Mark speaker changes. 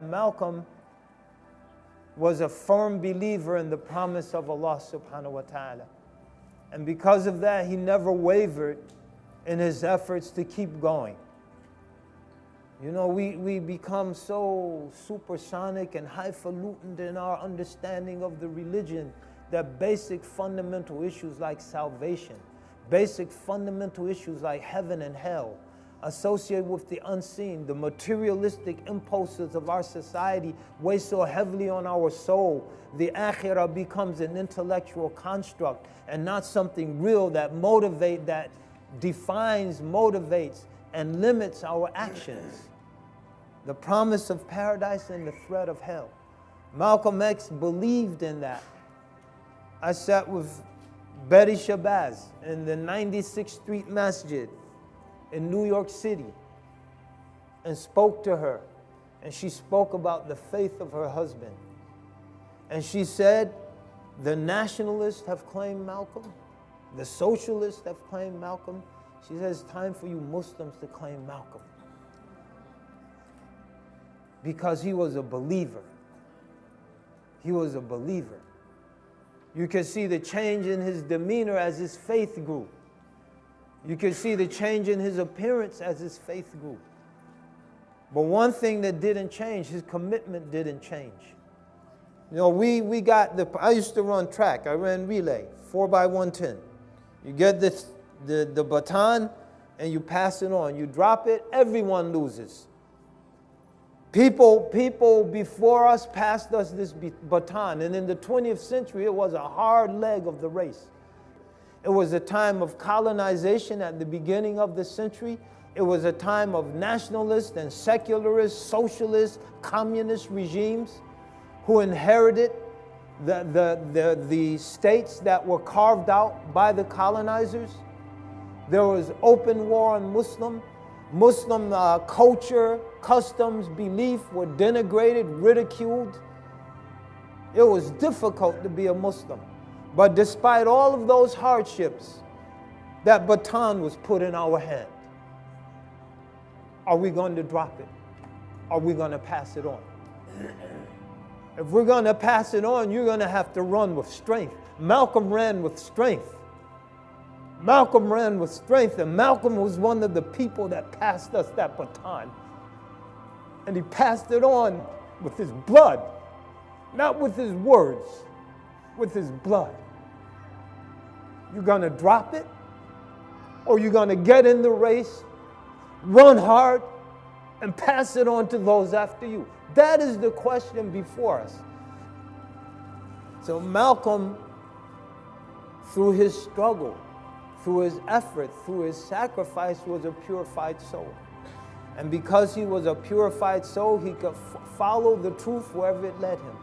Speaker 1: Malcolm was a firm believer in the promise of Allah subhanahu wa ta'ala. And because of that, he never wavered in his efforts to keep going. You know, we become so supersonic and highfalutin in our understanding of the religion that basic fundamental issues like salvation, basic fundamental issues like heaven and hell, associated with the unseen, the materialistic impulses of our society weigh so heavily on our soul. The akhirah becomes an intellectual construct and not something real that defines, motivates, and limits our actions. The promise of paradise and the threat of hell. Malcolm X believed in that. I sat with Betty Shabazz in the 96th Street Masjid in New York City and spoke to her. And she spoke about the faith of her husband. And she said, the nationalists have claimed Malcolm. The socialists have claimed Malcolm. She says, it's time for you Muslims to claim Malcolm. Because he was a believer. He was a believer. You can see the change in his demeanor as his faith grew. You can see the change in his appearance as his faith grew. But one thing that didn't change, his commitment didn't change. You know, I used to run track. I ran relay, 4x110. You get the baton and you pass it on. You drop it, everyone loses. People before us passed us this baton, and in the 20th century, it was a hard leg of the race. It was a time of colonization at the beginning of the century. It was a time of nationalist and secularist, socialist, communist regimes who inherited the states that were carved out by the colonizers. There was open war on Muslim culture, customs, belief were denigrated, ridiculed. It was difficult to be a Muslim. But despite all of those hardships, that baton was put in our hand. Are we going to drop it? Are we going to pass it on? If we're going to pass it on, you're going to have to run with strength. Malcolm ran with strength. Malcolm ran with strength, and Malcolm was one of the people that passed us that baton. And he passed it on with his blood, not with his words, with his blood. You're going to drop it, or you're going to get in the race, run hard, and pass it on to those after you? That is the question before us. So Malcolm, through his struggle, through his effort, through his sacrifice, was a purified soul. And because he was a purified soul, he could follow the truth wherever it led him.